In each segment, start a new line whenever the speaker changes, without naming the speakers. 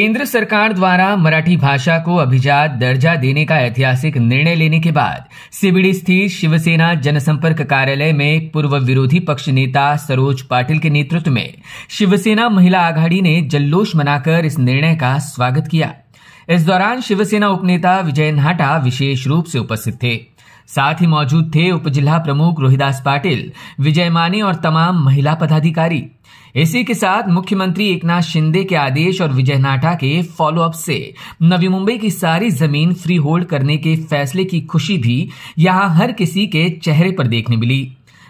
केंद्र सरकार द्वारा मराठी भाषा को अभिजात दर्जा देने का ऐतिहासिक निर्णय लेने के बाद सीबीडी स्थित शिवसेना जनसंपर्क कार्यालय में पूर्व विरोधी पक्ष नेता सरोज पाटिल के नेतृत्व में शिवसेना महिला आघाड़ी ने जल्लोष मनाकर इस निर्णय का स्वागत किया। इस दौरान शिवसेना उपनेता विजय नाहटा विशेष रूप से उपस्थित थे। साथ ही मौजूद थे उपजिला प्रमुख रोहिदास पाटिल, विजय माने और तमाम महिला पदाधिकारी। इसी के साथ मुख्यमंत्री एकनाथ शिंदे के आदेश और विजय नाहटा के फॉलोअप से नवी मुंबई की सारी जमीन फ्री होल्ड करने के फैसले की खुशी भी यहां हर किसी के चेहरे पर देखने मिली।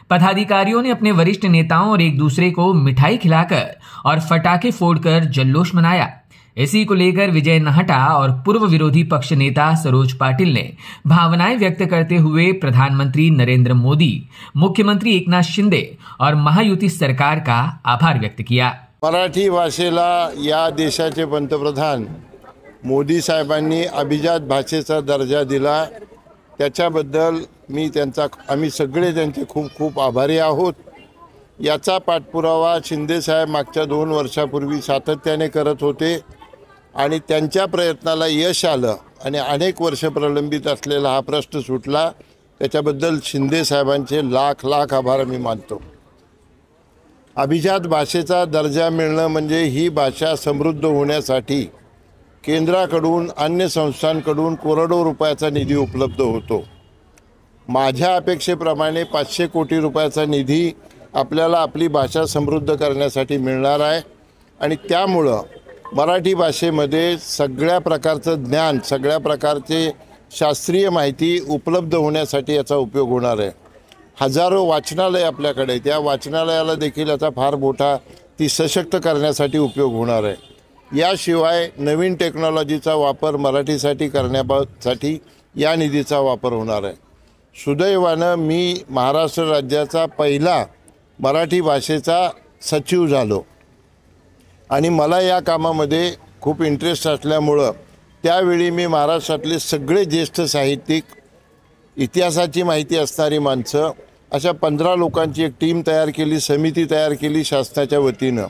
पदाधिकारियों ने अपने वरिष्ठ नेताओं और एक दूसरे को मिठाई खिलाकर और फटाखे फोड़कर जल्लोष मनाया। इसी को लेकर विजय नाहटा और पूर्व विरोधी पक्ष नेता सरोज पाटिल ने भावनाएं व्यक्त करते हुए प्रधानमंत्री नरेंद्र मोदी, मुख्यमंत्री एकनाथ शिंदे और महायुती सरकार का आभार व्यक्त किया।
मराठी भाषेला या देशाचे पंतप्रधान मोदी साहेबांनी अभिजात भाषेचा दर्जा दिला, त्याच्याबद्दल आम्ही सगळे त्यांचे खूप खूप आभारी आहोत। याचा पाठपुरावा शिंदे साहेब मागच्या 2 वर्षापूर्वी सातत्याने करत होते आणि त्यांच्या प्रयत्नाला यश आलं आणि अनेक वर्ष प्रलंबित असलेला हा प्रश्न सुटला। त्याच्याबद्दल शिंदे साहेबांचे लाख लाख आभार मी मानतो। अभिजात भाषेचा दर्जा मिळणं म्हणजे ही भाषा समृद्ध होण्यासाठी केंद्राकडून अन्य संस्थांकडून करोडो रुपयाचा निधी उपलब्ध होतो। माझ्या अपेक्षेप्रमाणे 500 कोटी रुपयाचा निधी आपल्याला आपली भाषा समृद्ध करण्यासाठी मिळणार आहे आणि त्यामुळे मराठी भाषेमध्ये सगळ्या प्रकारचं ज्ञान, सगळ्या प्रकारचे शास्त्रीय माहिती उपलब्ध होण्यासाठी याचा उपयोग होणार आहे। हजारो वाचनालय आपल्याकडे, त्या वाचनालयाला देखील याचा फार मोठा ती सशक्त करण्यासाठी उपयोग होणार आहे। याशिवाय नवीन टेक्नॉलॉजीचा वापर मराठीसाठी करण्यासाठी या निधीचा वापर होणार आहे। सुदैवानं मी महाराष्ट्र राज्याचा पहिला मराठी भाषेचा सचिव झालो आणि मला या कामामध्ये खूप इंटरेस्ट असल्यामुळं त्यावेळी मी महाराष्ट्रातले सगळे ज्येष्ठ साहित्यिक, इतिहासाची माहिती असणारी माणसं अशा 15 लोकांची एक टीम तयार केली, समिती तयार केली शासनाच्या वतीनं।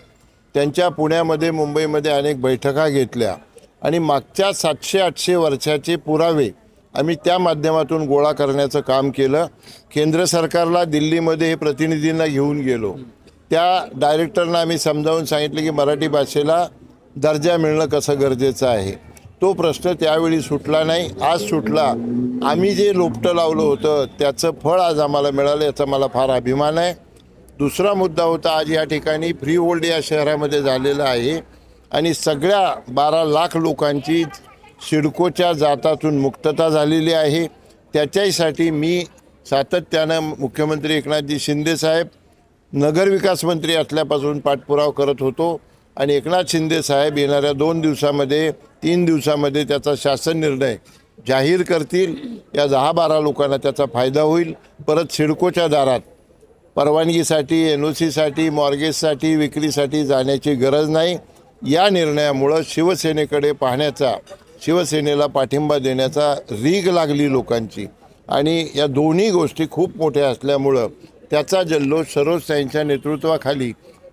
त्यांच्या पुण्यामध्ये, मुंबईमध्ये अनेक बैठका घेतल्या आणि मागच्या 700-800 वर्षाचे पुरावे आम्ही त्या माध्यमातून गोळा करण्याचं काम केलं। केंद्र सरकारला दिल्लीमध्ये हे प्रतिनिधींना घेऊन गेलो। त्या डायरेक्टरना आम्ही समजावून सांगितलं की मराठी भाषेला दर्जा मिळणं कसं गरजेचं आहे। तो प्रश्न त्यावेळी सुटला नाही, आज सुटला। आम्ही जे लोपटं लावलं होतं त्याचं फळ आज आम्हाला मिळालं, याचा मला फार अभिमान आहे। दुसरा मुद्दा होता, आज या ठिकाणी फ्री होल्ड या शहरामध्ये झालेलं आहे आणि सगळ्या 12 लाख लोकांची सिडकोच्या जातातून मुक्तता झालेली आहे। त्याच्यासाठी मी सातत्यानं मुख्यमंत्री एकनाथजी शिंदे साहेब नगरविकास मंत्री असल्यापासून पाठपुरावा करत होतो आणि एकनाथ शिंदे साहेब येणाऱ्या 2 दिवसामध्ये 3 दिवसामध्ये त्याचा शासन निर्णय जाहीर करतील। या 10-12 लोकांना त्याचा फायदा होईल। परत सिडकोच्या दारात परवानगीसाठी, NOCसाठी, मॉर्गेजसाठी, विक्रीसाठी जाण्याची गरज नाही। या निर्णयामुळे शिवसेनेकडे पाहण्याचा, शिवसेनेला पाठिंबा देण्याचा रीग लागली लोकांची आणि या दोन्ही गोष्टी खूप मोठ्या असल्यामुळं त्याचा जल्लोष सरोज यांच्या नेतृत्वाखाली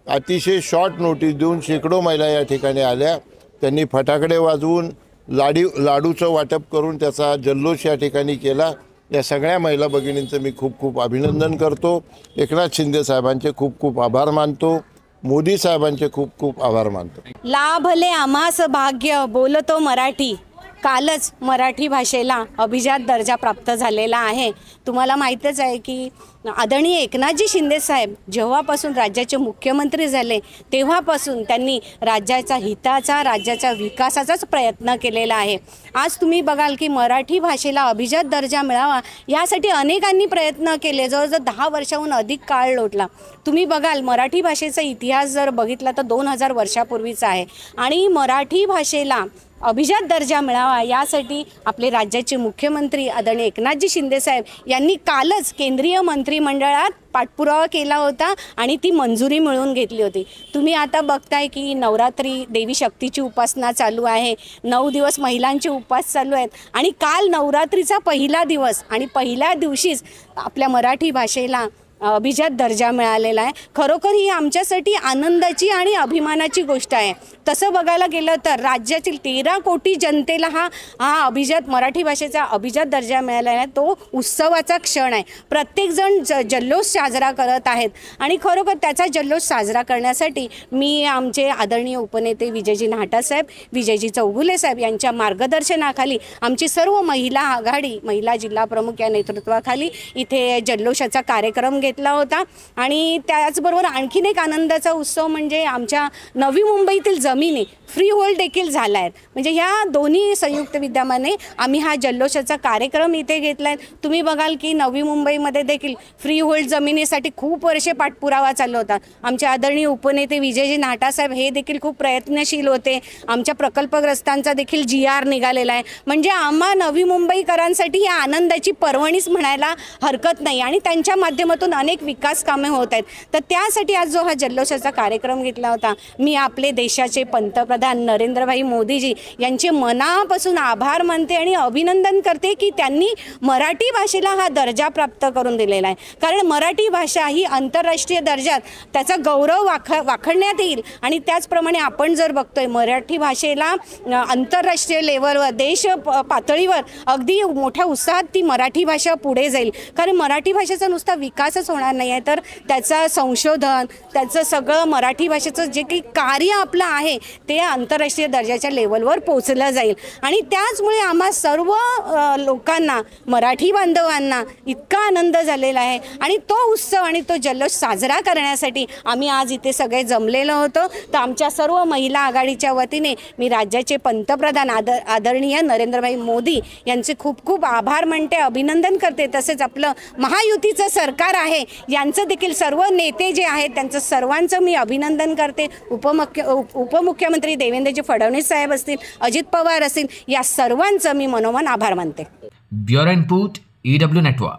अतिशय शॉर्ट नोटीस देऊन शेकडो महिला या ठिकाणी आल्या। त्यांनी फटाकडे वाजवून लाडूचं वाटप करून त्याचा जल्लोष या ठिकाणी केला। या सगळ्या महिला भगिनींचं मी खूप खूप अभिनंदन करतो। एकनाथ शिंदे साहेबांचे खूप खूप आभार मानतो। मोदी साहेबांचे खूप खूप आभार मानतो।
लाभले आम्हास भाग्य बोलतो मराठी, कालच मराठी भाषेला अभिजात दर्जा प्राप्त झालेला आहे। तुम्हाला माहीतच आहे की आदरणीय एकनाथजी शिंदे साहेब जेव्हापासून राज्याचे मुख्यमंत्री झाले तेव्हापासून त्यांनी राज्याचा हिताचा, राज्याच्या विकासाचाच प्रयत्न केलेला आहे। आज तुम्ही बघाल की मराठी भाषेला अभिजात दर्जा मिळावा यासाठी अनेकांनी प्रयत्न केले, जवळजवळ 10 वर्षाहून अधिक काळ लोटला। तुम्ही बघाल मराठी भाषेचा इतिहास जर बघितला तर 2000 वर्षापूर्वीचा आहे आणि मराठी भाषेला अभिजात दर्जा मिळावा यासाठी आपले राज्याचे मुख्यमंत्री आदरणीय एकनाथजी शिंदे साहेब यांनी कालच केंद्रीय मंत्रिमंडळात पाठपुरावा केला होता आणि ती मंजुरी मिळवून घेतली होती। तुम्ही आता बघताय की नवरात्री देवी शक्तीची उपासना चालू आहे, 9 दिवस महिलांचे उपवास चालू आहेत आणि काल नवरात्रीचा पहिला दिवस आणि पहिल्या दिवशीच आपल्या मराठी भाषेला अभिजात दर्जा मिळालेला आहे. खरोखर ही आमच्यासाठी आनंदाची आणि अभिमानाची गोष्ट आहे. तसं बघायला गेलं तर राज्यातील 13 कोटी जनतेला हा अभिजात मराठी भाषेचा अभिजात दर्जा मिळालेला आहे. तो उत्सवाचा क्षण आहे. प्रत्येकजण जल्लोष साजरा करत आहेत आणि खरोखर त्याचा जल्लोष साजरा करण्यासाठी मी आमचे आदरणीय उपनेते विजयजी नाहटासाहेब, विजयजी चौगुले साहेब यांच्या मार्गदर्शनाखाली आमची सर्व महिला आघाडी, महिला जिल्हा प्रमुख या नेतृत्वाखाली इथे जल्लोषाचा कार्यक्रम घेतला होता. आणि त्याचबरोबर आणखीन एक आनंदाचा उत्सव म्हणजे आमच्या नवी मुंबईतील जमिनी फ्री होल्ड देखील झाला आहे. म्हणजे ह्या दोन्ही संयुक्त विद्यमाने आम्ही हा जल्लोषाचा कार्यक्रम इथे घेतला आहे. तुम्ही बघाल की नवी मुंबईमध्ये देखील फ्री होल्ड जमिनीसाठी खूप वर्षे पाठपुरावा चालला होता. आमचे आदरणीय उपनेते विजयजी नाहटासाहेब हे देखील खूप प्रयत्नशील होते. आमच्या प्रकल्पग्रस्तांचा देखील GR निघालेला आहे. म्हणजे आम्हा नवी मुंबईकरांसाठी ही आनंदाची पर्वणीच म्हणायला हरकत नाही आणि त्यांच्या माध्यमातून अनेक विकास कामे होत आहेत. तर त्यासाठी आज जो हा जल्लोषाचा कार्यक्रम घेतला होता, मी आपले देशाचे पंतप्रधान नरेंद्रभाई मोदीजी यांचे मनापासून आभार मानते आणि अभिनंदन करते की त्यांनी मराठी भाषेला हा दर्जा प्राप्त करून दिलेला आहे. कारण मराठी भाषा ही आंतरराष्ट्रीय दर्जात त्याचा गौरव वाखण्यात येईल. आणि त्याचप्रमाणे आपण जर बघतोय मराठी भाषेला आंतरराष्ट्रीय लेवलवर, देश पातळीवर अगदी मोठ्या उत्साहात ती मराठी भाषा पुढे जाईल. कारण मराठी भाषेचा नुसता विकासच होणार नाही आहे, तर त्याचा संशोधन, त्याचं सगळं मराठी भाषेचं जे काही कार्य आपलं आहे ते आंतरराष्ट्रीय दर्जाच्या लेवलवर पोचलं जाईल. आणि त्याचमुळे आम्हा सर्व लोकांना, मराठी बांधवांना इतका आनंद झालेला आहे. आणि तो उत्सव आणि तो जल्लोष साजरा करण्यासाठी आम्ही आज इथे सगळे जमलेलो होतो. तर आमच्या सर्व महिला आघाडीच्या वतीने मी राज्याचे पंतप्रधान आदरणीय नरेंद्रभाई मोदी यांचे खूप खूप आभार मानते, अभिनंदन करते. तसेच आपलं महायुतीचं सरकार आहे यांचं देखील सर्व नेते जे आहेत त्यांचं सर्वांचं मी अभिनंदन करते. उपमुख्यमंत्री देवेंद्रजी फडणवीस साहेब असतील, अजित पवार असतील, या सर्वांचं मी मनोमन आभार मानते.
Bureau report EW network.